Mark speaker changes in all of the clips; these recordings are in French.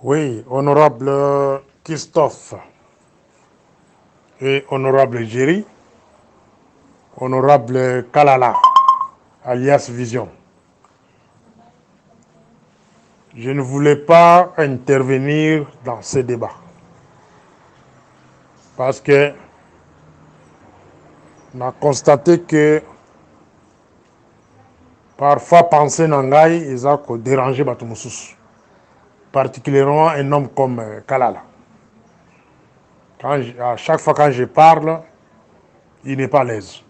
Speaker 1: Oui, honorable Christophe et honorable Jerry, honorable Kalala, alias Vision. Je ne voulais pas intervenir dans ce débat parce que on a constaté que parfois penser nangai ils ont dérangé Batumusus, particulièrement un homme comme Kalala. À chaque fois quand je parle, il n'est pas à l'aise.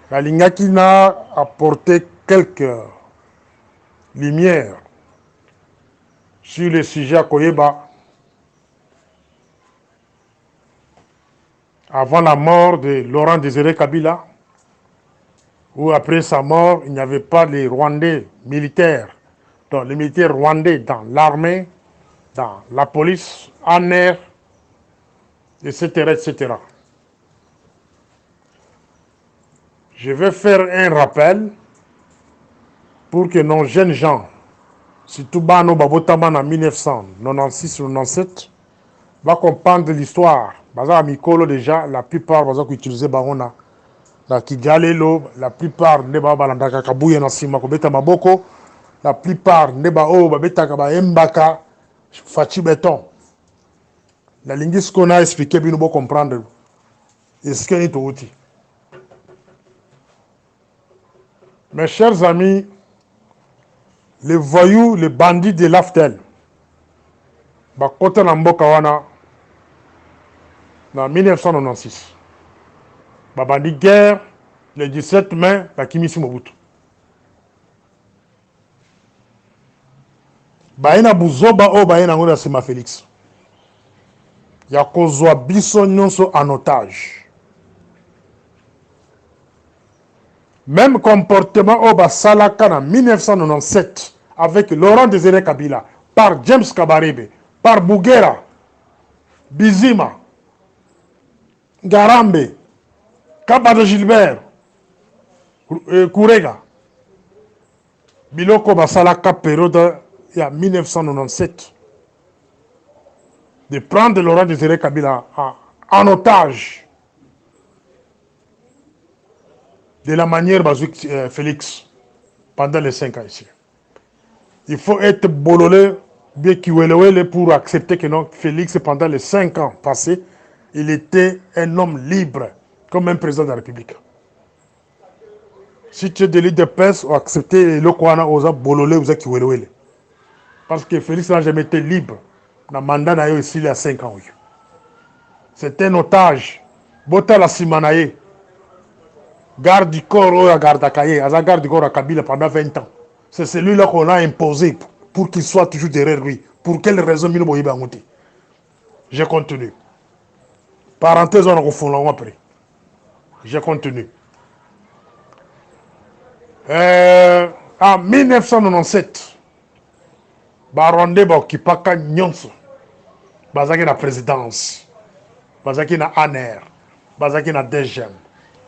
Speaker 1: La Lingakina a apporté quelques lumières sur le sujet à Koyeba avant la mort de Laurent Désiré Kabila, où après sa mort, il n'y avait pas les Rwandais militaires, donc les militaires rwandais dans l'armée, dans la police, en air, etc., etc. Je vais faire un rappel pour que nos jeunes gens, surtout Bano Babotama en 1996-97, va comprendre l'histoire. Baza Mikolo déjà, la plupart baza utiliser Barona. La Kigalelo, la plupart neba balandaka kabuya na sima kobeta maboko, la plupart neba o babeta kaba embaka fachi béton. La linguiste qu'on a expliqué bien nous comprendre. Est-ce qu'il est outil? Mes chers amis, les voyous, les bandits de l'Aftel, bakota na mboka wana na 1996. Babandi guerre le 17 mai bakimisi Mobutu. Baina buzoba o baina ngona sima Félix. Ya kozwa biso nyonso en otage. Même comportement au Basalaka en 1997 avec Laurent Désiré Kabila, par James Kabarebe, par Bougera, Bizima, Garambe, Kabado Gilbert, Kourega. Biloko Basalaka période il y a 1997. De prendre Laurent Désiré Kabila en otage. De la manière Bazouk Félix pendant les 5 ans ici. Il faut être bololé, bien kiwelewele pour accepter que non, Félix, pendant les 5 ans passés, il était un homme libre, comme un président de la République. Si tu es de l'île de presse, ou accepter le Kouana, osa bololé, osa kiwelewele. Parce que Félix n'a jamais été libre. Dans le mandat n'a ici, il y a 5 ans. C'est un otage. Bota la Simanaye. Garde du corps à Gardakaye, à garde du corps à Kabila pendant 20 ans. C'est celui-là qu'on a imposé pour qu'il soit toujours derrière lui. Pour quelle raison Mino Boyiba Ngouti? Je continue. Parenthèse, on a confondu après. Je continue. En 1997, Baronde Bakipaka Nyonso, Bazaki na présidence, Bazaki na ANR, Bazaki na DGM,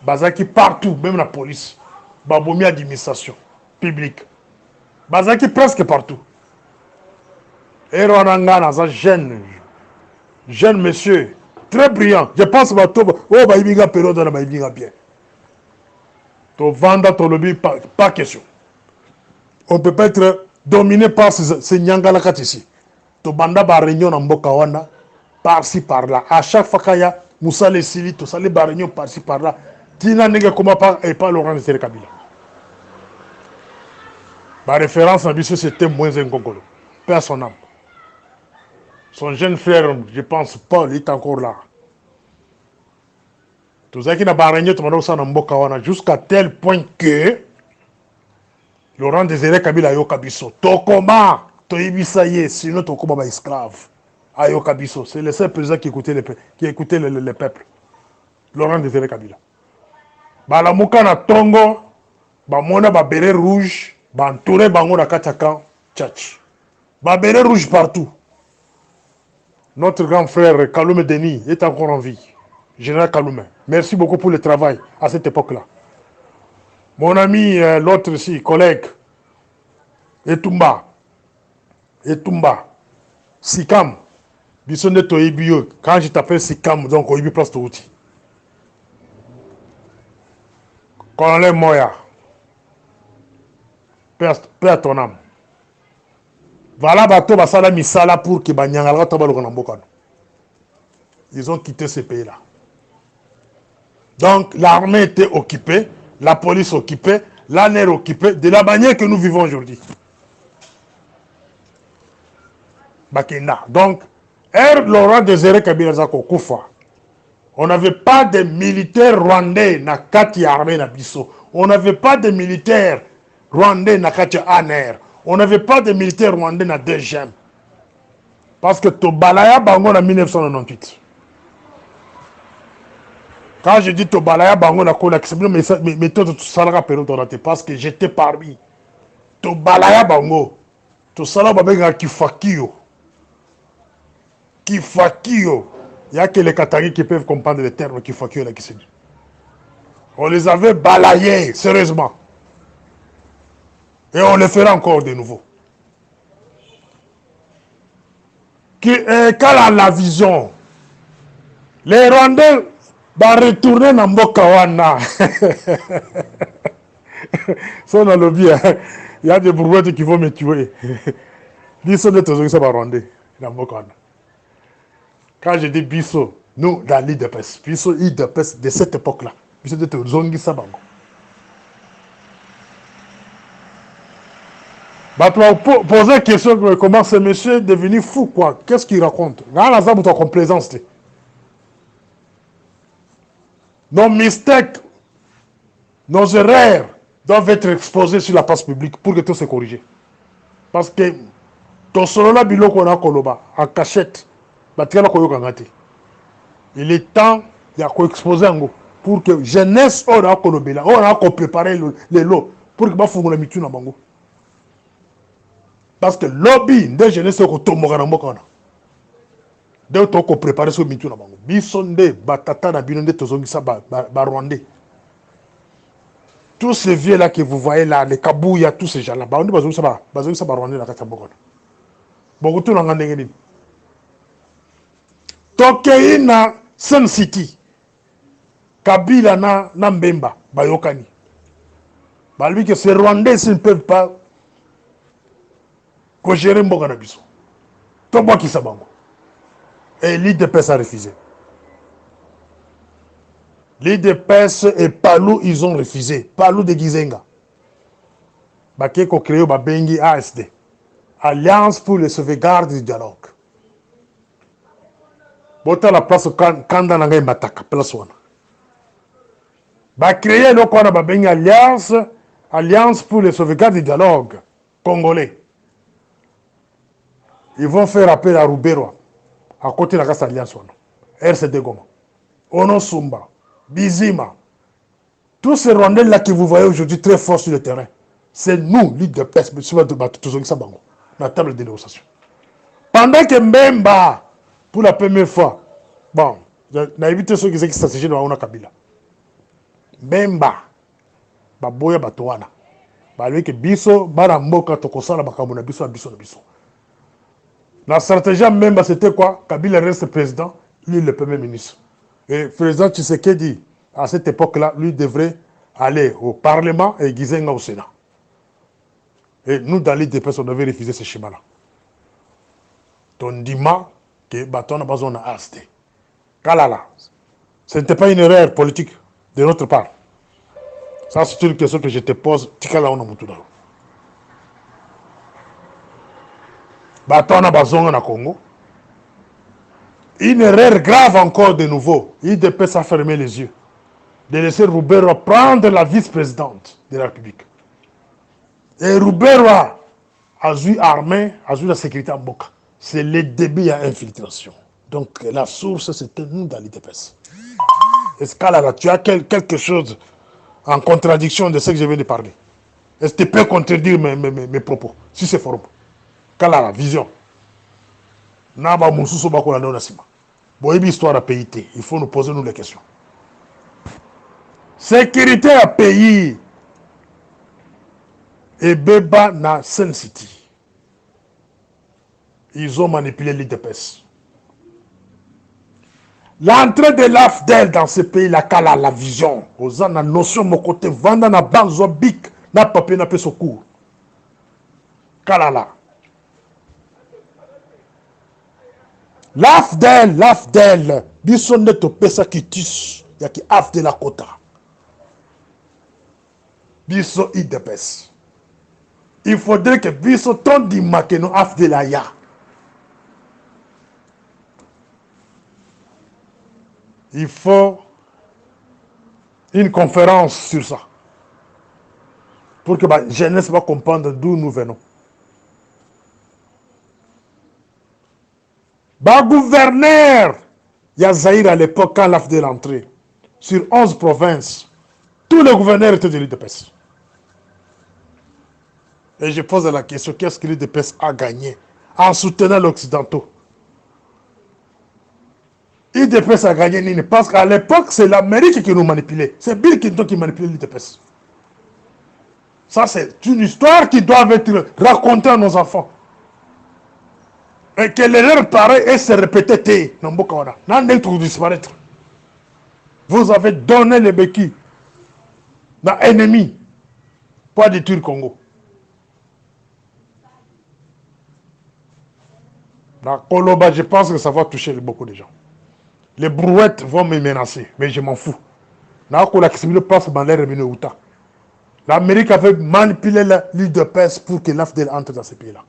Speaker 1: Bazaki partout, même la police, Baboumi administration publique, Bazaki presque partout. Et Rwananga, un jeune monsieur, très brillant. Je pense que oh, Baïbiga période de la Baïbiga bien. To vanda, to lobby, pas question. On peut pas être dominé par ces Nyangalakat ici. To banda ba réunion en Mbokawana, par-ci par-là. À chaque fois qu'il y a Moussa Lessili, to sali ba réunion par-ci par-là. Tina nega comment pas et pas Laurent Désiré Kabila. Ma référence en biso c'était moins un Congolo. Personne. Son jeune frère, je pense, Paul, il est encore là. Tout ça qui n'a pas régné, tout le monde jusqu'à tel point que Laurent Désiré Kabila yo kabiso. Tokoma, toibisaye, sinon tokoma ba esclave. Ayo kabiso. C'est le seul président qui écoutait le peuple. Laurent Désiré Kabila. Ba la muka na tongo, ba mona ba béret rouge, ba entouré bango na katakan, tchatch. Ba béret rouge partout. Notre grand frère Kaloume Denis est encore en vie. Général Kaloume. Merci beaucoup pour le travail à cette époque-là. Mon ami, l'autre ici, collègue, Etumba, et Tumba, Sikam, Bissonne Toibio, quand je t'appelle Sikam, donc Oibi place Touti. Colonel Moya, paix à ton âme. Voilà, bateau, basala misala pour que Banyangalga Tabalo Kanambokan. Ils ont quitté ce pays-là. Donc, l'armée était occupée, la police occupée, l'ANR occupée, de la manière que nous vivons aujourd'hui. Bakina. Donc, Laurent Désiré Kabila Zako Koufa. On n'avait pas de militaires rwandais na kati armée na biso. On n'avait pas de militaires rwandais na kati ANR. On n'avait pas de militaires rwandais na DGM. Parce que Tobalaya Bango en 1998. Quand je dis Tobalaya Bango na Kola, mais toi tu salara pérotorate parce que j'étais parmi. Tobalaya Bango. Tu salara babenga Kifakio. Kifakio. Il n'y a que les Qataris qui peuvent comprendre les termes Kifakio là qui se dit. On les avait balayés, sérieusement. Et on le fera encore de nouveau. Quand la vision, les Rwandais vont retourner dans Mbokawana. Ça, on a le bien. Il y a des brouettes qui vont me tuer. Bisso de Tozongi, ça va Rwandais dans Mbokawana. Quand je dis Bisso, nous, dans l'île de Pes, Bisso, l'île de Pes de cette époque-là, Bisso de Tozongi, ça va. Bah, tu vas poser la question, comment ce monsieur est devenu fou, quoi? Qu'est-ce qu'il raconte? Là, la zone, ton complaisance. Nos mystères, nos erreurs doivent être exposées sur la place publique pour que tout se corrige. Parce que, ton solo là, bilo qu'on a koloba, en cachette, bah, tu as il est temps de exposer en gros, pour que jeunesse, on a kolobela, on a préparé les lots, pour que bah, faut qu'on mitu na bango. Parce que lobby de jeunesse ko tomoka na mboka na de to ko préparer so mitu na bango bisonde batata na binonde tozongisa ba rwandais. Tous ces vieux là que vous voyez là, les kabouya, tous ces gens là, on dit bazongisa ba rwandais na kata mboka na bon tout na ngandenge ni tokei na Sun City Kabila na Mbemba bayokani ba lui que ces rwandais ne peuvent pas ko gérer mboka na biso to boki sabango et l'IDPS a refusé. L'IDPS et Palou ils ont refusé. Palou de Gizenga baké ko créé ba bengi ASD, Alliance pour le sauvegarde du dialogue. Bota la place kanda na ngai mataka place wana ba créé le kona ba bengi Alliance pour le sauvegarde du dialogue congolais. Ils vont faire appel à Rouberwa, à côté de la Casse Alliance. RCD Goma, Ono Sumba, Bizima. Tous ces Rwandais-là que vous voyez aujourd'hui très forts sur le terrain, c'est nous, l'île de Pes, la table de négociation. Pendant que Mbemba, pour la première fois, bon, j'ai évité ceux qui disaient qu'il s'agissait de Waona Kabila. Mbemba, Baboya Batoana, lui que Biso, Baramboka, Tokosala, Bakamona, Biso, Biso, Biso. La stratégie même, c'était quoi? Kabila reste président, lui le premier ministre. Et le président Tshisekedi, à cette époque-là, lui devrait aller au Parlement et Gizenga au Sénat. Et nous, dans l'IDPS, on avait refusé ce schéma-là. Tondima, que Baton n'a pas besoin d'AST. Kalala. Ce n'était pas une erreur politique de notre part. Ça, c'est une question que je te pose. Tikala on a moutoudalo. Baton a besoin na Congo. Une erreur grave encore de nouveau. IDPS a fermé les yeux. De laisser Rouberwa prendre la vice-présidente de la République. Et Rouberwa a vu armée, a vu la sécurité en Boka. C'est le début à infiltration. Donc la source, c'était nous dans l'IDPS. Est-ce que tu as quelque chose en contradiction de ce que je viens de parler? Est-ce que tu peux contredire mes propos? Si c'est fort. Kala la vision. Naba Moussou Bakola Nonasima. Bon, histoire à pays, il faut nous poser nous les questions. Sécurité à pays et Beba na Sun City. Ils ont manipulé l'IDPS. L'entrée de l'AFDEL dans ce pays, la vision. Aux gens, la notion, mon côté, vendre na banzo bic, na papier, na peu secours. Kalala. L'AFDEL, biso neto pesa qui tis, ya ki AFDEL la kota. Biso IDPS. Il faudrait que biso ton di makeno AFDEL la ya. Il faut une conférence sur ça. Pour que la jeunesse va comprendre d'où nous venons. Gouverneur, il y a Zahir à l'époque, quand l'AFDEL l'entrée, sur 11 provinces, tous les gouverneurs étaient de l'IDPS. Et je pose la question, qu'est-ce que l'IDPS a gagné en soutenant l'Occidentaux? L'IDPS a gagné Nini, parce qu'à l'époque, c'est l'Amérique qui nous manipulait. C'est Bill Clinton qui manipulait l'IDPS. Ça, c'est une histoire qui doit être racontée à nos enfants. Et que l'erreur pareille et se répétait. Disparaître. Vous avez donné les béquilles d'un ennemi pour détruire le Congo. Dans Koloba, je pense que ça va toucher beaucoup de gens. Les brouettes vont me menacer, mais je m'en fous. L'Amérique avait manipulé l'IDPS pour que l'AFDEL entre dans ce pays-là.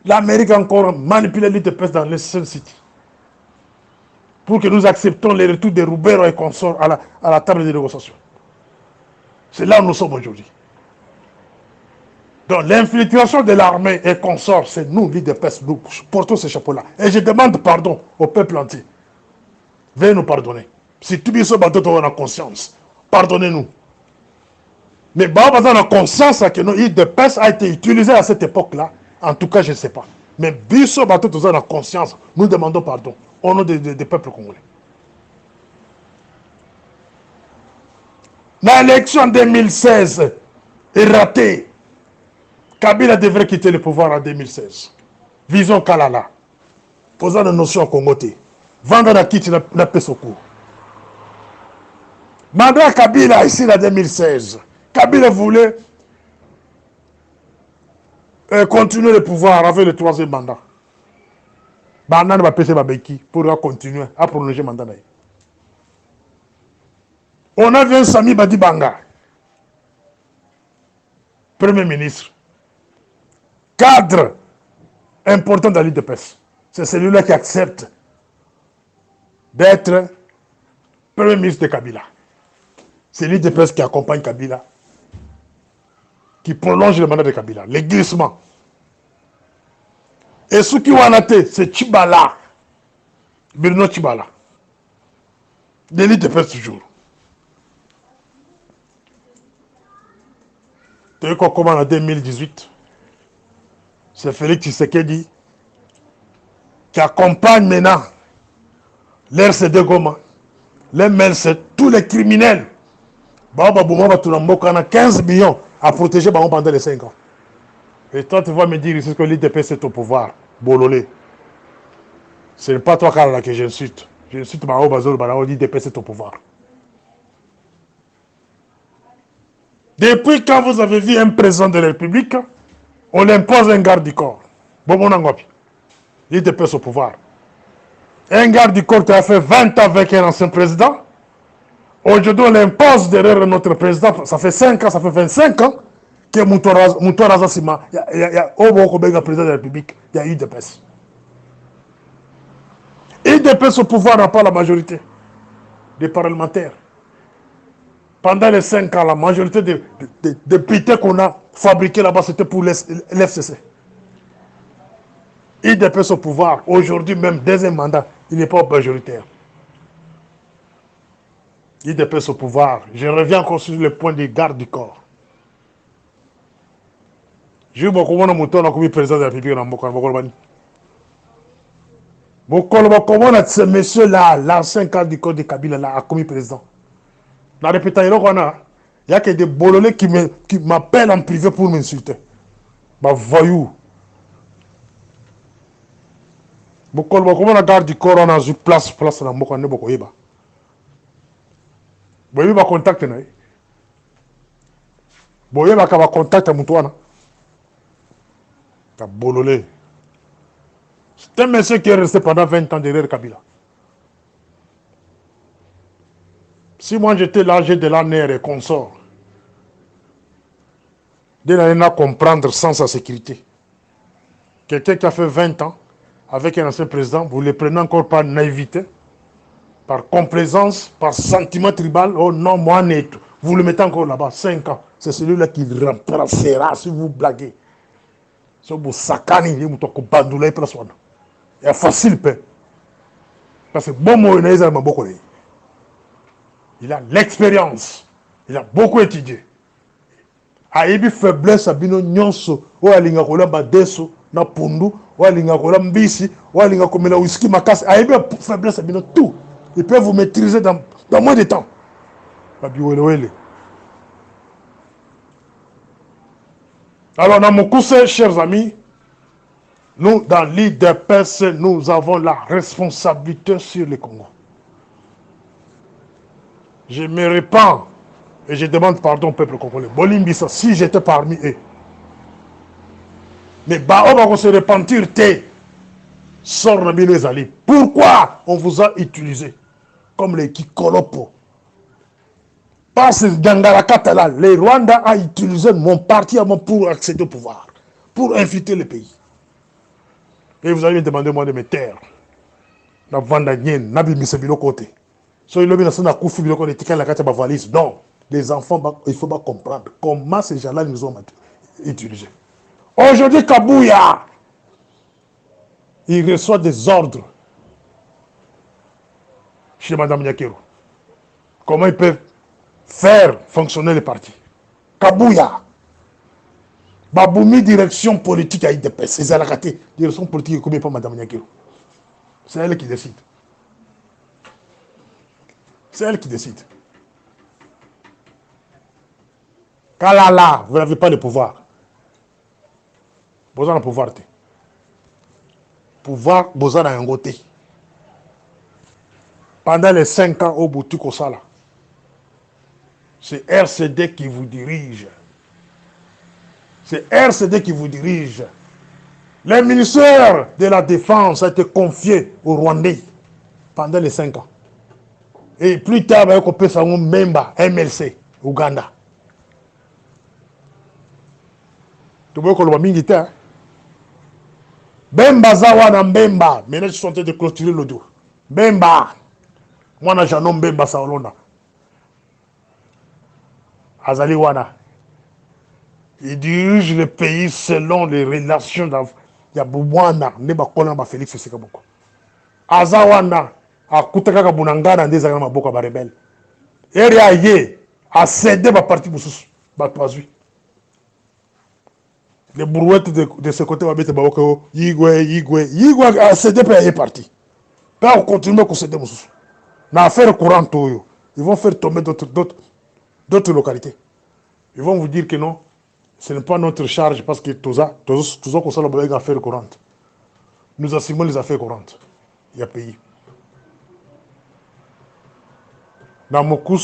Speaker 1: L'Amérique a encore manipulé l'IDPS dans les Sun City. Pour que nous acceptons les retours de Roubero et consorts à la table de négociation. C'est là où nous sommes aujourd'hui. Donc l'infiltration de l'armée et consorts, c'est nous, l'IDPS, nous portons ce chapeau-là. Et je demande pardon au peuple entier. Veuillez nous pardonner. Si tout bien bateau, on a conscience. Pardonnez-nous. Mais on a conscience que notre IDPS a été utilisé à cette époque-là. En tout cas, je ne sais pas. Mais Bisso Bateau, on a conscience. Nous demandons pardon au nom des peuples congolais. L'élection en 2016 est ratée. Kabila devrait quitter le pouvoir en 2016. Vision Kalala. Posant la notion en Congoté. Vendre la quitte la paix secours. Mandat Kabila ici en 2016. Kabila voulait continuer le pouvoir avec le troisième mandat. Banane va passer Babeki pour continuer à prolonger le mandat. On a vu un Sami Badi Banga, Premier ministre, cadre important dans l'IDPS. C'est celui-là qui accepte d'être Premier ministre de Kabila. C'est l'IDPS qui accompagne Kabila, qui prolonge le mandat de Kabila, les glissements. Et ceux qui ont été, c'est Chibala, Bruno Chibala, de l'IDPS toujours. Tu sais comment en 2018, c'est Félix Tshisekedi qui accompagne maintenant l'RCD Goma, les MELS, tous les criminels. On a 15 millions à protéger pendant les 5 ans. Et toi, tu vas me dire ici que l'IDPS est au pouvoir. Bololé. Ce n'est pas toi, Karala, que j'insulte. J'insulte Mao Bazoul, l'IDPS est au pouvoir. Depuis quand vous avez vu un président de la République, on impose un garde du corps. L'IDPS au pouvoir. Un garde du corps qui a fait 20 ans avec un ancien président. Aujourd'hui, on impose derrière notre président. Ça fait 5 ans, ça fait 25 ans que Moutoura Zassima, il y a au président de la République, il y a l'IDPS. l'IDPS au pouvoir n'a pas la majorité des parlementaires. Pendant les 5 ans, la majorité des députés qu'on a fabriqués là-bas, c'était pour l'FCC. l'IDPS au pouvoir, aujourd'hui même, deuxième mandat, il n'est pas majoritaire. l'IDPS au pouvoir, je reviens encore sur le point des gardes du corps. Je vais vous comme président de la République dans Mokolobani. Comment ce monsieur-là, l'ancien garde du corps de Kabila, là, a commis président. La réputation qu'on a, il n'y a que des bololais qui m'appellent en privé pour m'insulter. Bah, voyou. Bokolo comment la garde du corps on a eu place na moko ne boko yeba. Boyebi ba contact na. Boyeba ka ba contact mutu wana. Ta bololé. C'est un monsieur qui est resté pendant 20 ans derrière Kabila. Si moi j'étais l'âge de l'année et consort, dès l'année à comprendre sans sa sécurité. Quelqu'un qui a fait 20 ans avec un ancien président, vous le prenez encore par naïveté, par complaisance, par sentiment tribal. Oh non, moi, vous le mettez encore là-bas, 5 ans. C'est celui-là qui remplacera si vous blaguez. Si vous sakani, vous avez bandoulé, il y a facile, parce que bon mot, il a l'expérience, il a beaucoup étudié. Aibi faiblesse abino nyonso o alinga kolamba deso na pundu o alinga kolamba mbisi o alinga komela whisky makasi aibi faiblesse abino tout il peut vous maîtriser dans moins de temps babi wele. Alors dans mon conseil, chers amis, nous dans l'IDPS nous avons la responsabilité sur le Congo. Je me répands et je demande pardon au peuple congolais. Bolimbisa, si j'étais parmi eux. Mais on va se repentir, sort les alliés. Pourquoi on vous a utilisé comme les Kikolopo? Parce que Gangarakatala, les Rwandais a utilisé mon parti pour accéder au pouvoir, pour infiltrer le pays. Et vous allez me demander moi de me taire. Na Vandanien, Nabi Misebilo côté. So il a na kufi biloko de tika la kata ba valise. Non. Les enfants, il faut pas comprendre comment ces gens-là nous ont utilisés. Aujourd'hui, Kabouya, il reçoit des ordres chez Mme Nyakero. Comment ils peuvent faire fonctionner les partis. Kabouya, Baboumi, direction politique à IDPS. C'est Zalakate, direction politique, combien pas Mme Nyakero. C'est elle qui décide. C'est elle qui décide. Kalala, vous n'avez pas le pouvoir. Vous avez le pouvoir. Pouvoir, vous avez un côté. Pendant les 5 ans au boutique au Sala, c'est RCD qui vous dirige. C'est RCD qui vous dirige. Le ministère de la Défense a été confié aux Rwandais pendant les 5 ans. Et plus tard, il y a un membre MLC, Ouganda. Tu vois que le militaire. Bemba Zawana Mbemba. Maintenant, ils sont en train de clôturer le dos. Bemba. Moi, je n'ai Bemba Saolona. Azali Wana. Il dirige le pays selon les relations d'Yabouwana. Neba Kolamba Félix Sekaboko. Azawana. A Koutakaka Bunangana, des Agama Boka Barebel. Eria Ye. A cédé ma partie Boussous. Batouazui. Les brouettes de ce côté, Yigwe, a cédé, est parti. Pas on continue à céder, dans l'affaire courante, ils vont faire tomber d'autres localités. Ils vont vous dire que non, ce n'est pas notre charge parce que tout ça, c'est une affaire courante. Nous assumons les affaires courantes. Il y a pays. Dans mon cours,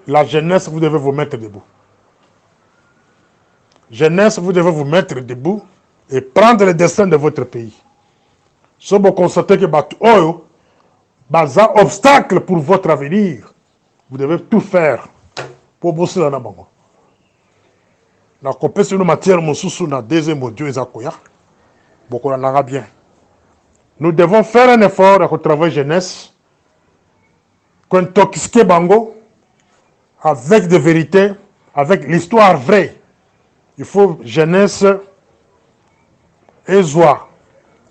Speaker 1: la jeunesse, vous devez vous mettre debout. Jeunesse, vous devez vous mettre debout et prendre le destin de votre pays. Si vous constatez que c'est un obstacle pour votre avenir, vous devez tout faire pour bosser dans la banque. La compétition de matière, na deuxième audio, beaucoup en bien. Nous devons faire un effort à travailler jeunesse, qu'on toxique bango, avec des vérités, avec l'histoire vraie. Il faut jeunesse et joie,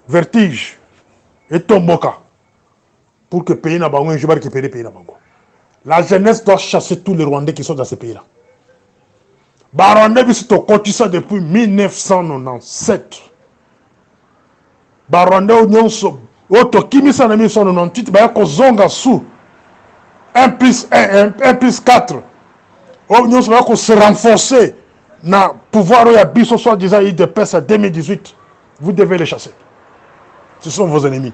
Speaker 1: vertige et tomboka pour que le pays n'a pas un joueur qui paye le pays n'a pas. La jeunesse doit chasser tous les Rwandais qui sont dans ce pays-là. Barwandais bi sito koti ça depuis 1997. Barwandais onyonso oto kimisa na 1998 ba ko zonga sous 1 plus 1 plus 4. Onyonso ba ko se renforcer. Na pouvoir ou biso soit disant IDPS en 2018, vous devez les chasser. Ce sont vos ennemis.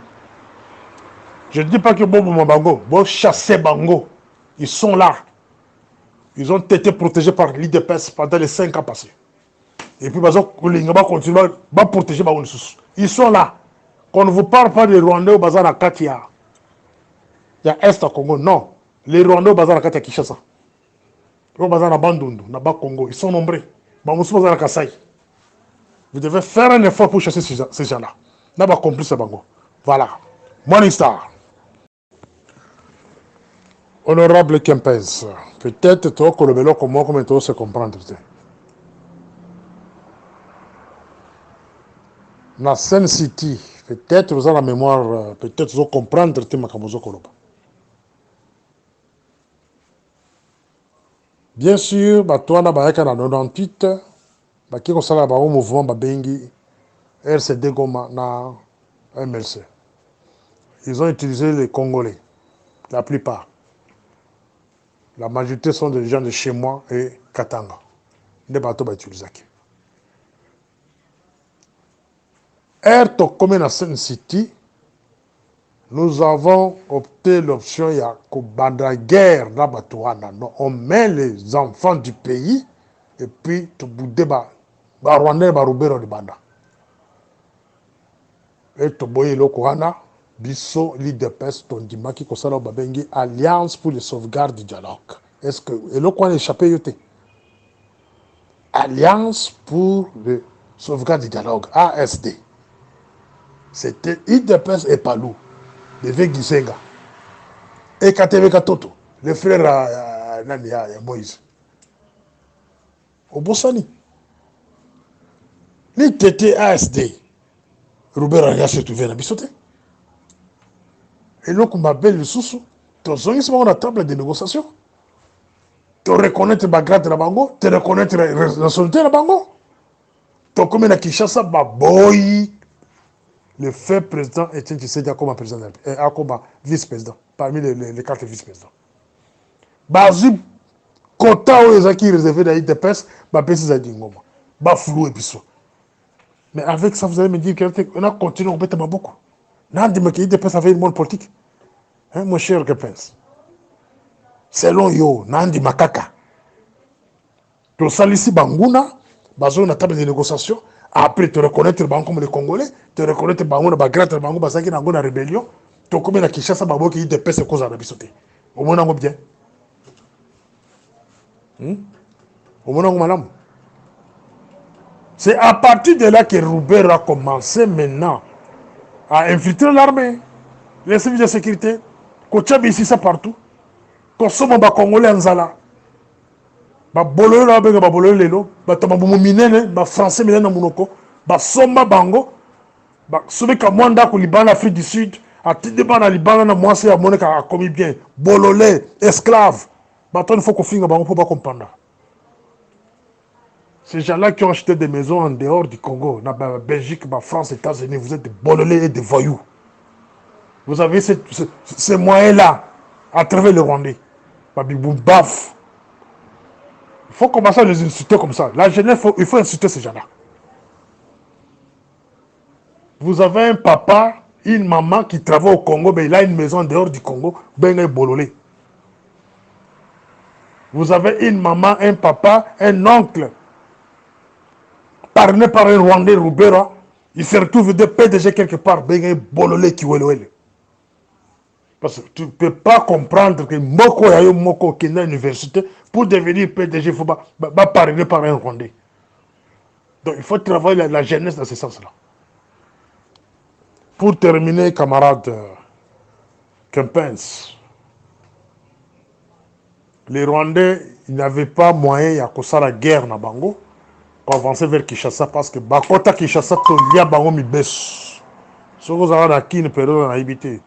Speaker 1: Je ne dis pas que Bobo Mabango, bon chasser Bango, ils sont là. Ils ont été protégés par l'IDPS pendant les 5 ans passés. Et puis, les va continuer à protéger Bango. Ils sont là. Qu'on ne vous parle pas des Rwandais au bazar à Katia. Il y a Est à Congo, non. Les Rwandais au bazar à Katia Kinshasa. Au bazar à Bandundu, à Bas-Congo, ils sont nombreux. Bango au bazar à Kassai. Vous devez faire un effort pour chasser ces gens-là. N'a pas compris ce Bango. Voilà. Morning Star. Honorable Kempens, peut-être toi, Kolobelo, comme moi, comment tu se comprendre. Dans Sen City, peut-être vous avez la mémoire, peut-être vous comprendre que Makamozo Koloba. Bien sûr, toi, na bayaka na 98, qui consala au mouvement Babengi, RCD Goma, na MLC. Ils ont utilisé les Congolais, la plupart. La majorité sont des gens de chez moi et Katanga. Des bateaux utilisés. Air Tokomé na Sen City, nous avons opté l'option il y a la guerre dans Batouana. On met les enfants du pays et puis tout boudé Rwandais Barubero de Banda. Et tout boye le Kohana, Bisso, l'IDPS, Tondima qui concerne Babengi, Alliance pour les sauvegardes du dialogue. Est-ce que, et le coin échappé yoté? Alliance pour les sauvegardes du dialogue, ASD. C'était IDPS et Palou, les Vegisenga. Et KTV Katoto, les frères Moïse. Au Bossani. L'ITT ASD. Robert Aria se trouvait à Bissoté. Et là, on m'appelle le sous-sous. Tu as la table de négociation. Tu reconnais ma grade de la Bango. Tu reconnais la responsabilité de la Bango. Tu as comme la Kinshasa, boy. Le fait président Etienne Tshisekedi comme président, comme vice-président, parmi les 4 vice-présidents. Bazu, quota où les qui réservés dans l'IDPS, Bapesi Zadingoma. Baflou et Bissou. Mais avec ça, vous allez me dire qu'on a continué à mettre beaucoup. Nandi me dit que ça fait une bonne politique. Hein, mon cher Kempens. Selon yo, Nandi Makaka. Tu salisi Banguna, bazo na table de négociation. Après, tu reconnaître Bango comme les Congolais, tu reconnaître Bango na bagrate Bango basaki na ngona rébellion. Tu comme na Kinshasa Bango qui de pèse cause à la bisoté. Au moins on bien. Au moins on malam. C'est à partir de là que Roubaix a commencé maintenant à infiltrer l'armée, les services de sécurité, Kochabi ici ça partout, Kosomo ba Congolais en Zala, ba bololo la benga ba bololo lelo, ba tamabumu minene, ba français minene na munoko, ba somba bango, ba sobe ka mwanda ko Liban Afrique du Sud, a tideba na Liban na mwase ya moneka a commis bien, bololé, esclave, ba ton faut ko finga bango pour pas comprendre. Ces gens-là qui ont acheté des maisons en dehors du Congo, dans la Belgique, la France, les États-Unis, vous êtes des bololés et des voyous. Vous avez ces moyens-là à travers le Rwandais. Baf. Il faut commencer à les insulter comme ça. La jeunesse, il faut insulter ces gens-là. Vous avez un papa, une maman qui travaille au Congo, mais il a une maison en dehors du Congo, ben il est bololé. Vous avez une maman, un papa, un oncle, parrainé par un Rwandais Roubera, il se retrouve de PDG quelque part, ben bololé qui ouelouele. Parce que tu ne peux pas comprendre que Moko Yayo Moko qui est dans l'université, pour devenir PDG, il faut pas parrainer par un Rwandais. Donc il faut travailler la jeunesse dans ce sens-là. Pour terminer, camarade Kempens, les Rwandais, ils n'avaient pas moyen, il y a que ça la guerre na Bango, pour avancer vers Kinshasa, parce que Bakota Kinshasa, il y a Bango mi baisse. Ce que vous avez dans qui ne peut pas habiter.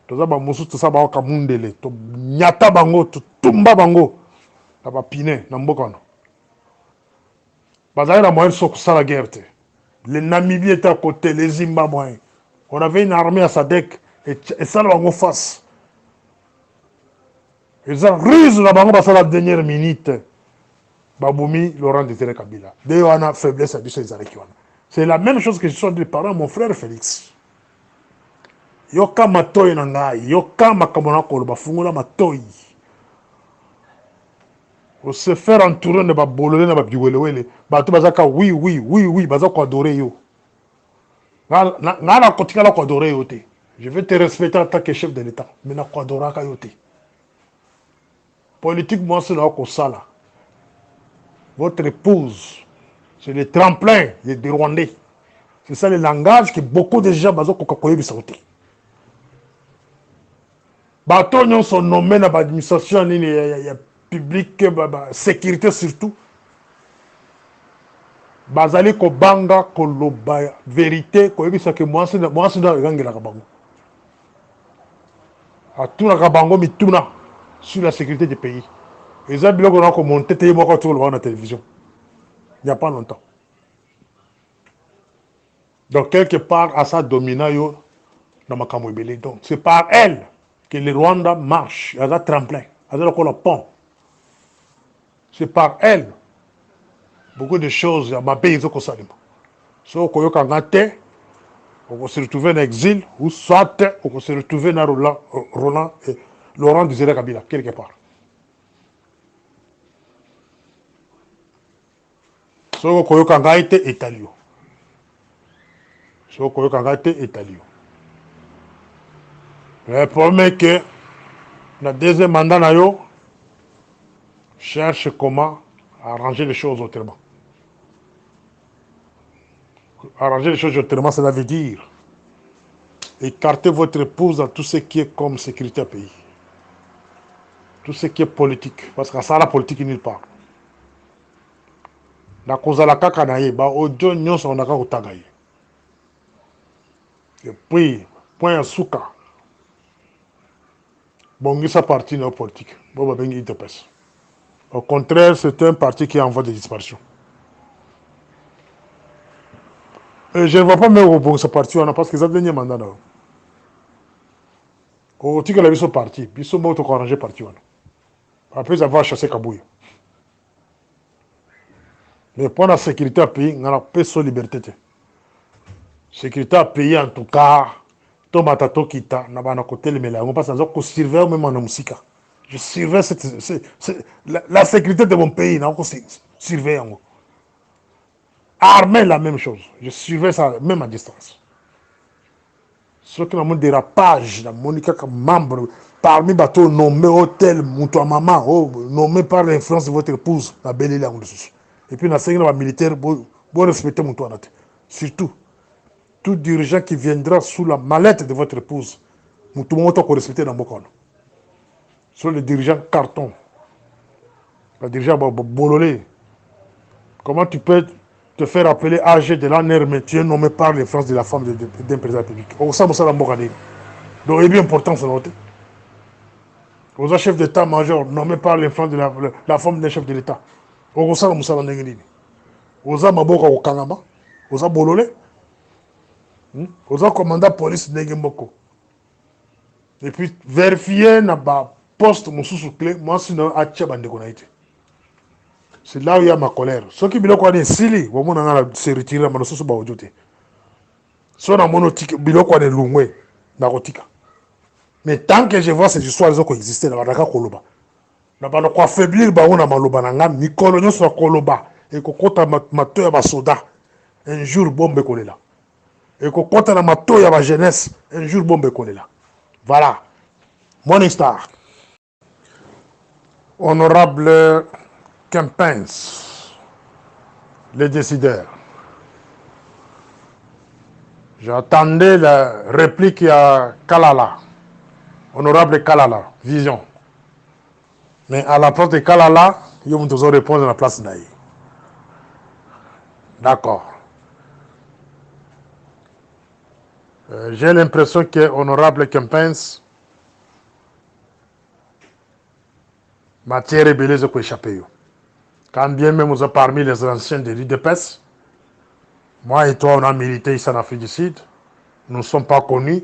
Speaker 1: Tout ça, Bamusu, tout ça, Baoka Mundele, tout Nyata Bango, tout Tumba Bango, la Bapine, Nambokono. Bazar la moyenne, c'est ça la guerre. Les Namibiens étaient à côté, les Zimbabwéens. On avait une armée à Sadek, et ça, là, on face. Ils ont ruse la Bango, parce que la dernière minute. Baboumi, Laurent de Tere Kabila. Dès qu'on a faiblesse à Bissau, c'est la même chose que je suis en train de parler à mon frère Félix. yoka matoi na ngai, yoka makambo na koloba, fungola matoi. Au se faire entourer de babolole na babiwelewele, bato bazaka oui oui oui oui bazako adorer yo. Na kotika la ko adorer yo te. Je vais te respecter en tant que chef de l'État, mais na ko adorer ka yo te. Politiquement c'est là ko sala. Votre épouse, c'est le tremplin des Rwandais. C'est ça le langage que beaucoup de gens bazako kokoyebi sauté. Bato nyon sont nommés dans l'administration publique, sécurité surtout. Bazali ko banga koloba vérité ko yebisa ke mwasi na ngangela kabango. Atuna kabango mituna sur la sécurité du pays. Et ça biloko na ko monter te moko sur la télévision. Il n'y a pas longtemps. Donc quelque part à sa domina yo na makambo ebele. Donc c'est par elle que le Rwanda marche, à la tremplin, à la pont. C'est par elle. Beaucoup de choses, ma pays, ils ont consommé. So, on se retrouve en exil, ou soit on se retrouve dans Laurent Désiré Kabila, quelque part. So, on a été italien. So, on a été italien. Le problème est que, le deuxième mandat, cherche comment arranger les choses autrement. Arranger les choses autrement, cela veut dire écarter votre épouse dans tout ce qui est comme sécurité à pays. Tout ce qui est politique. Parce que ça, la politique, nulle part. Na kozala kaka na ye, ba audio nyonso on aka kotanga ye. Et puis, point ya suka. Bongisa parti na politique. Bon, ba bengi ITPS. Au contraire, c'est un parti qui envoie des disparitions. Et je ne vois pas même au ce parti, parce que ça dernier mandat. Au titre de la parti, ils sont morts au arrangé parti. Après avoir chassé Kabouye. Mais pour la sécurité à pays, on a pas de liberté. Sécurité à pays, en tout cas, Tomata Tokita, on a côté les mélanges. On passe à dire qu'on surveille même en musique. Je surveille la sécurité de mon pays, on surveille. Armée, la même chose. Je surveille ça même à distance. Ce qui est un dérapage, la Monica comme membre, parmi les bateaux nommés hôtel, Moutoua Maman, nommé par l'influence de votre épouse, la belle île. Et puis, dans le militaire, vous respectez Moutoua. Surtout, tout dirigeant qui viendra sous la mallette de votre épouse, Moutoua Maman, vous respectez dans Bokon. Sur le dirigeant carton, le dirigeant Bololé, comment tu peux te faire appeler âgé de l'année, mais tu es nommé par l'influence de la femme d'un président public. On sait ça dans Bokane. Donc, il est bien important, c'est noté. Aux chefs d'état-major nommés par l'influence de la femme d'un chef de l'État. Aux sait ça dans Nengini. Aux Maboka au Kanama. Aux Bololé. Aux commandant police Nengemboko. Et puis, vérifier na poste Moussou clé, moi, sinon, à Tchabandekonaïté. C'est là où il y a ma colère. Ceux qui biloko ane sili, wamu na se retirer ma nososo ba ojote. So na monotique biloko ane lungwe na rotika. Mais tant que je vois ces histoires qui existent dans la koloba. Na ba ko affaiblir ba ona maloba na ngam mikolo nyoso koloba et ko kota mato ya ba soda. Un jour bombe kolela. Et ko kota na mato ya ba jeunesse, un jour bombe kolela. Voilà. Morning Star. Honorable Kempens, les décideurs. J'attendais la réplique à Kalala, honorable Kalala, vision. Mais à la place de Kalala, ils vont toujours répondre à la place d'Aïe. D'accord. J'ai l'impression que honorable Kempens, matière ébélée, je peux échapper. Quand bien même vous êtes parmi les anciens de l'IDPS, moi et toi, on a milité ici en Afrique du Sud. Nous ne sommes pas connus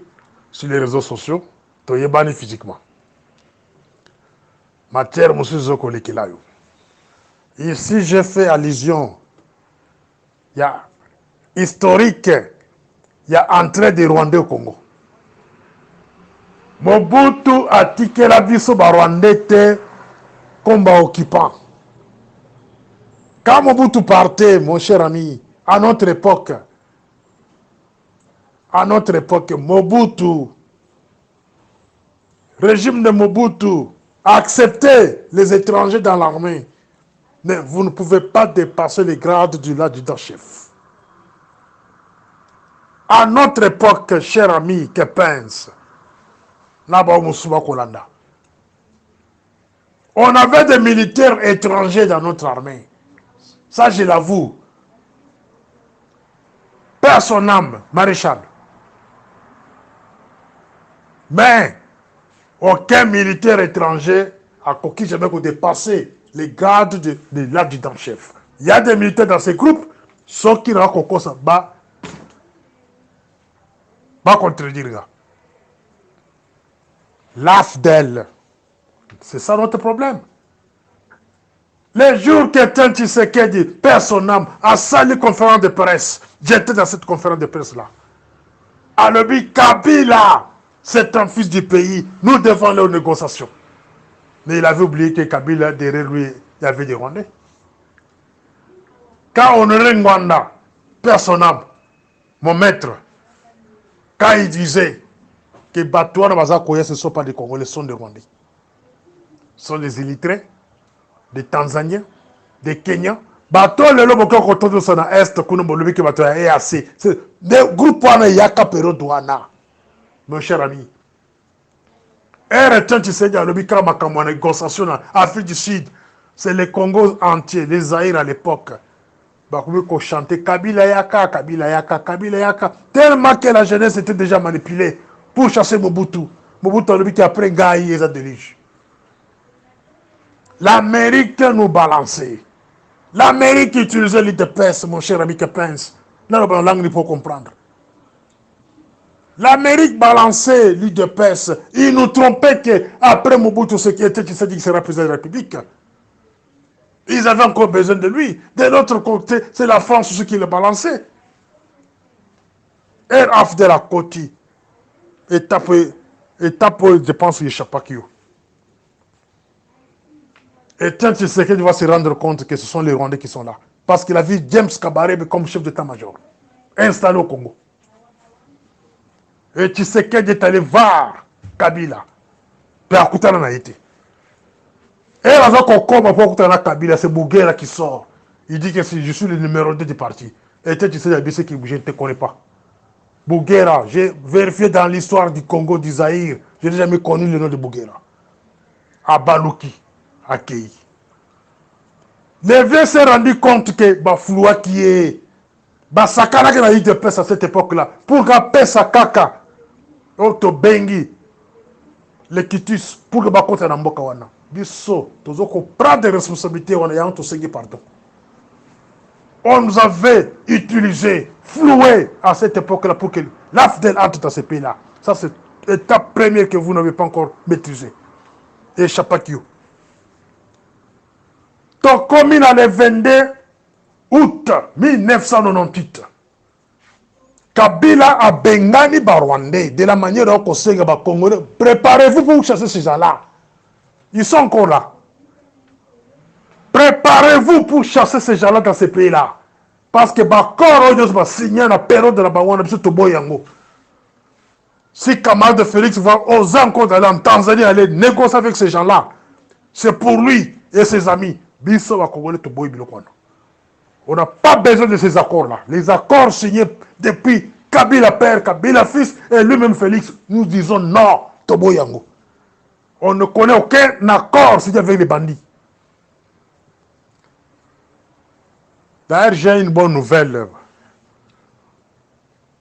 Speaker 1: sur les réseaux sociaux. Tu es banni physiquement. Matière, monsieur Zokoli Kilayo. Ici, j'ai fait allusion. Il y a historique. Il y a entrée des Rwandais au Congo. Mobutu a tiqué la vie sur Rwandais comme occupant. Quand Mobutu partait, mon cher ami, à notre époque, Mobutu, régime de Mobutu, a accepté les étrangers dans l'armée. Mais vous ne pouvez pas dépasser les grades du l'adjudant-chef. À notre époque, cher ami, que pense on avait des militaires étrangers dans notre armée. Ça, je l'avoue. Paix à son âme, maréchal. Mais aucun militaire étranger a conquis jamais pour dépasser les grades de l'adjudant-chef. Il y a des militaires dans ces groupes, ceux qui n'ont pas ça va contredire. L'AFDEL, c'est ça notre problème. Les jours qu'Étienne Tshisekedi, perd son âme, a sali conférence de presse, j'étais dans cette conférence de presse-là. Alobi Kabila, c'est un fils du pays, nous devons aller aux négociations. Mais il avait oublié que Kabila, derrière lui, il y avait des Rwandais. Quand Honoré Ngwanda perd son âme, mon maître, quand il disait que Batouana Bazakoya, ce ne sont pas des Congolais, ce sont des Rwandais. Ce sont des Érythréens, des Tanzaniens, des Kenyans. Bateau le lobo ko kotodo sana est kuno bolobi ke bateau EAC. C'est des groupes wana yaka période wana. Mon cher ami. R tu sais le bika makamwa négociation en Afrique du Sud. C'est les Congos entiers, les Zaïre à l'époque. Bakoumi ko chanter Kabila yaka, Kabila yaka, Kabila yaka. Tellement que la jeunesse était déjà manipulée pour chasser Mobutu. Mobutu le bika après Gaï et Zadelige. L'Amérique nous balançait. L'Amérique utilisait l'IDPS, mon cher ami Kepens. Là, la langue, il faut comprendre. L'Amérique balançait l'IDPS. Il nous trompait qu'après Mobutu, ce qui était, il s'est dit qu'il serait président de la République. Ils avaient encore besoin de lui. De l'autre côté, c'est la France ce qui le balançait. RAF de la Côte. Étape, je pense, il échappe à qui. Et tant que Tshisekedi va se rendre compte que ce sont les Rwandais qui sont là. Parce qu'il a vu James Kabarebe comme chef d'état-major, installé au Congo. Et Tshisekedi est allé voir Kabila. Puis à Koutana n'a été. Et là, quand on pour Koutana Kabila, c'est Bougera qui sort. Il dit que je suis le numéro 2 du parti. Et tant que Tshisekedi qui je ne te connais pas. Bougera, j'ai vérifié dans l'histoire du Congo, du Zaïre. Je n'ai jamais connu le nom de Bougera. À Balouki. Accueilli. Les vieux s'est rendu compte que Bafoua qui est Basakana qui a eu de paix à cette époque-là. Pour que paix sa kaka, Oto Bengi, les Kitus, pour que Bakote na mboka wana. Biso, tous qu'on prend des responsabilités, on a tout segui pardon. On nous avait utilisé, floué à cette époque-là pour que l'AFDEL entre dans ces pays-là. Ça, c'est l'étape première que vous n'avez pas encore maîtrisée. Et Chapakio. Donc, comme il a le 22 août 1998, Kabila a bengani Rwandais de la manière dont on sait que les Congolais, préparez-vous pour chasser ces gens-là. Ils sont encore là. Préparez-vous pour chasser ces gens-là dans ces pays-là. Parce que Bakoro va signer la période de la Bawana, M. Toboyango. Si camarade de Félix va oser encore aller en Tanzanie, aller négocier avec ces gens-là, c'est pour lui et ses amis. On n'a pas besoin de ces accords-là. Les accords signés depuis Kabila père, Kabila fils et lui-même Félix, nous disons non, Tobo Yango. On ne connaît aucun accord signé avec les bandits. D'ailleurs, j'ai une bonne nouvelle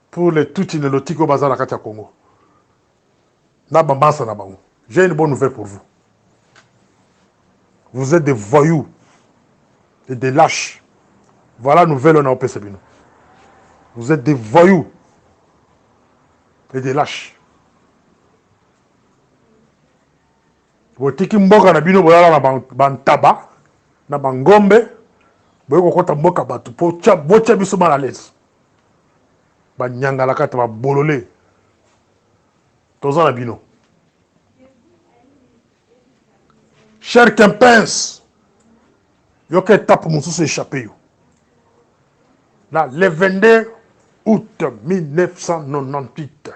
Speaker 1: pour les Tutsi-Nélotiques au bazar à Katia Congo. J'ai une bonne nouvelle pour vous. Vous êtes des voyous et des lâches. Voilà la nouvelle on a au PCBino. Vous êtes des voyous et des lâches. Vous êtes des mboka na bino boyala na bantaba na bangombe boyoko kota mboka batu po bocha biso mal à l'aise. Ba nyangala kata ba bololé. Toza na bino. Cher Kempens, yo que étape Moussous échappé. Là, le 22 août 1998,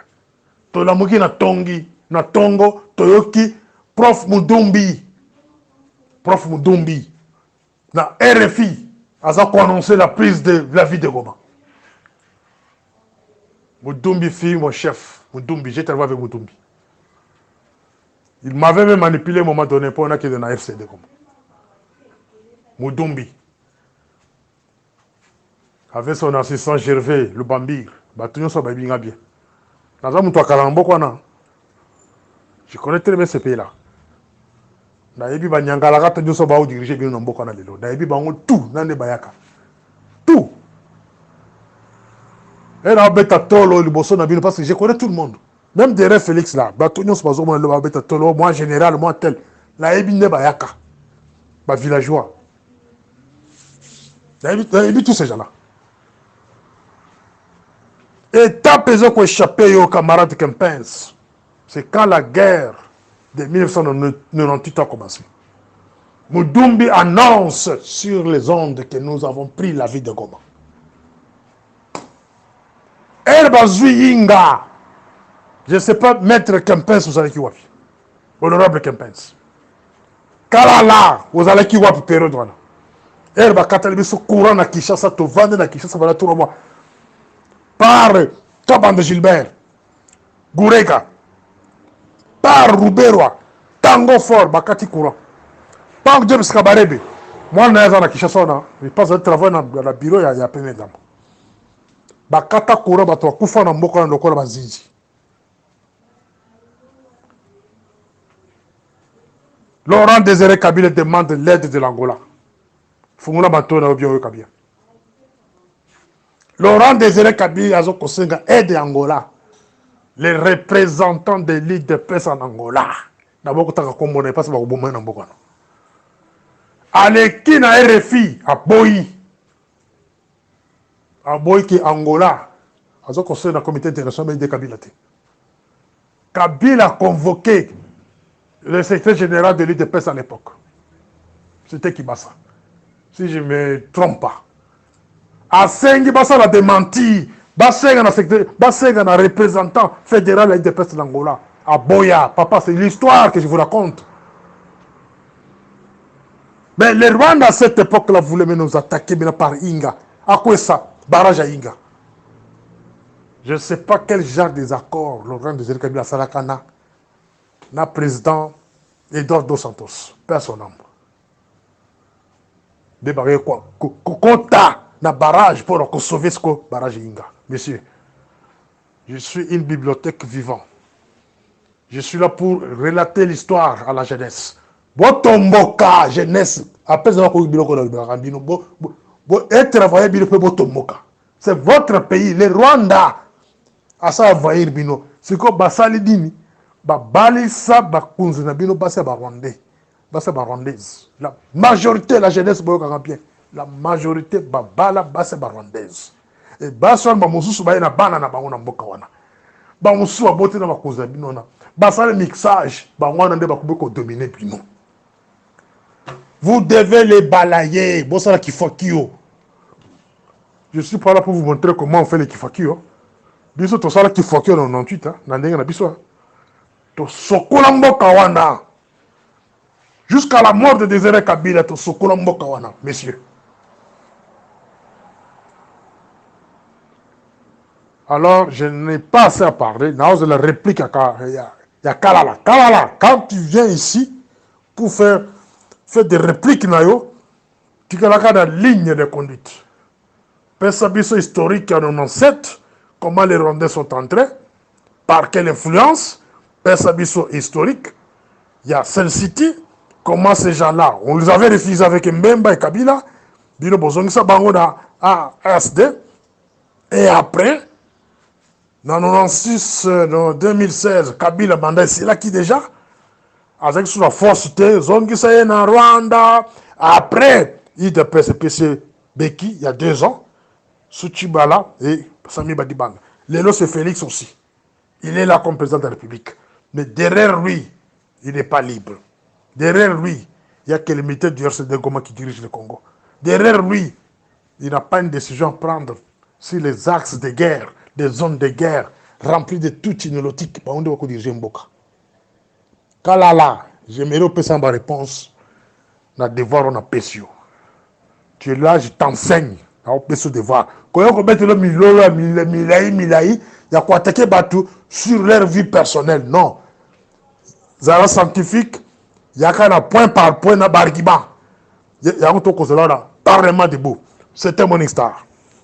Speaker 1: Tolamuki na Tongi, na Tongo, Toyoki, Prof Mudumbi, na RFI, a annoncé la prise de la vie de Goma. Mudumbi fille, mon chef, Mudumbi, j'ai travaillé avec Mudumbi. Il m'avait même manipulé à un moment donné pour qu'il y ait dans la FCD. Mudumbi. Avec son assistant Gervais, le Bambir. Je connais très bien ce pays-là. Tout. Parce que je connais tout le monde. Même derrière Félix là, moi général, moi tel. La Ebine Bayaka. Villageois. Tous ces gens-là. Étape qui échappé aux camarades Kempens. C'est quand la guerre de 1998 a commencé. Mudumbi annonce sur les ondes que nous avons pris la vie de Goma. Erbazui Inga. Je ne sais pas, maître Kempens, vous allez qui wapi. Honorable Kempens. Kalala, vous allez qui wapi période. Herba Katalibiso courant à Kishasa, to vendre à Kishasa, voilà tout le mois. Par Kaban de Gilbert, Gourega, par Rouberoa, Tango Fort, Bakati Courant, par James Kabarebe. Moi, je suis à Kishasa, je passe un travail dans le bureau, il y a plein d'âmes. Bakata Courant, Bato, Koufa, Namboka, Lokora, Bazinji. Laurent Désiré Kabila demande l'aide de l'Angola. Fungula Bato, na Obio Kabila. Laurent Désiré Kabila a Kosenga aide Angola. Les représentants de l'île de paix en Angola. D'abord, tu as compris, parce que tu as compris. Aleki na RFI, à Boyi qui est Angola. A Kosenga le comité international de Kabila. Kabila a convoqué le secrétaire général de l'île de paix à l'époque. C'était Kibasa. Si je ne me trompe pas. Asengi Bassa l'a démenti. Bassenga na représentant fédéral de l'île de paix de l'Angola. À Boya. Papa, c'est l'histoire que je vous raconte. Mais les Rwandais à cette époque-là voulaient nous attaquer par Inga. À quoi ça? Barrage à Inga. Je ne sais pas quel genre des accords Laurent Désiré Kabila Salakana na président Edouard Dos Santos. Personne. Débarquer quoi? Compta na barrage pour sauver ce barrage Inga. Monsieur, je suis une bibliothèque vivante. Je suis là pour relater l'histoire à la jeunesse. Botomboka, jeunesse. Après ça, c'est votre pays, le Rwanda. À ça, envahir bino. C'est comme Basali Dini. Balisa, Bakunzi, Nabino, Bassa Rwandais. Bassa Rwandaise. La majorité de la jeunesse, la majorité, Babala, Bassa Rwandaise. Et Bassa, Bamousou, Bayana, Banana, Bangona, Mbokawana. Bamousou, Aboté, Nabakuza, Binona. Bassa, le mixage, Bangwana, Bakubeko, dominer Bino. Vous devez les balayer. Bossa, la Kifakio. Je suis pas là pour vous montrer comment on fait les Kifakio. Biso, to sala Kifakio dans 98, hein. Nandenge na biso. To Sokolambo Kawana. Jusqu'à la mort de Désiré Kabila, to Sokolambo Kawana, messieurs. Alors, je n'ai pas assez à parler. Now, je la réplique à Kalala. Kalala, quand tu viens ici pour faire des répliques, tu as la ligne de conduite. Pensabiso historique en 97, comment les Rwandais sont entrés, par quelle influence, Pensabiso historique, il y a Sun City, comment ces gens-là, on les avait refusés avec Mbemba et Kabila, Bino Bozongisa Bangoda à ASD, et après, dans 96, dans 2016, Kabila Banda, c'est là qui déjà, avec sous la force de Zongisa en Rwanda, après, il de PCPC Beki, il y a 2 ans, Souchibala et Sami Badibanga. Lélo, c'est Félix aussi. Il est là comme président de la République. Mais derrière lui, il n'est pas libre. Derrière lui, Il n'y a que le militaire du RCD Goma qui dirige le Congo. Derrière lui, il n'a pas une décision à prendre sur les axes de guerre, des zones de guerre remplies de tout innolotique. On doit diriger Mboka. Quand là, j'aimerais que ma réponse, na devoir on a pécio. Tu es là, je t'enseigne. Na pécio devoir. Quand on met le milolo, il y a quoi attaquer Batou sur leur vie personnelle. Non. Zara scientifique, il y a qu'un point par point na barguiba. Il y a un truc là, parlement debout. C'était Morning Star.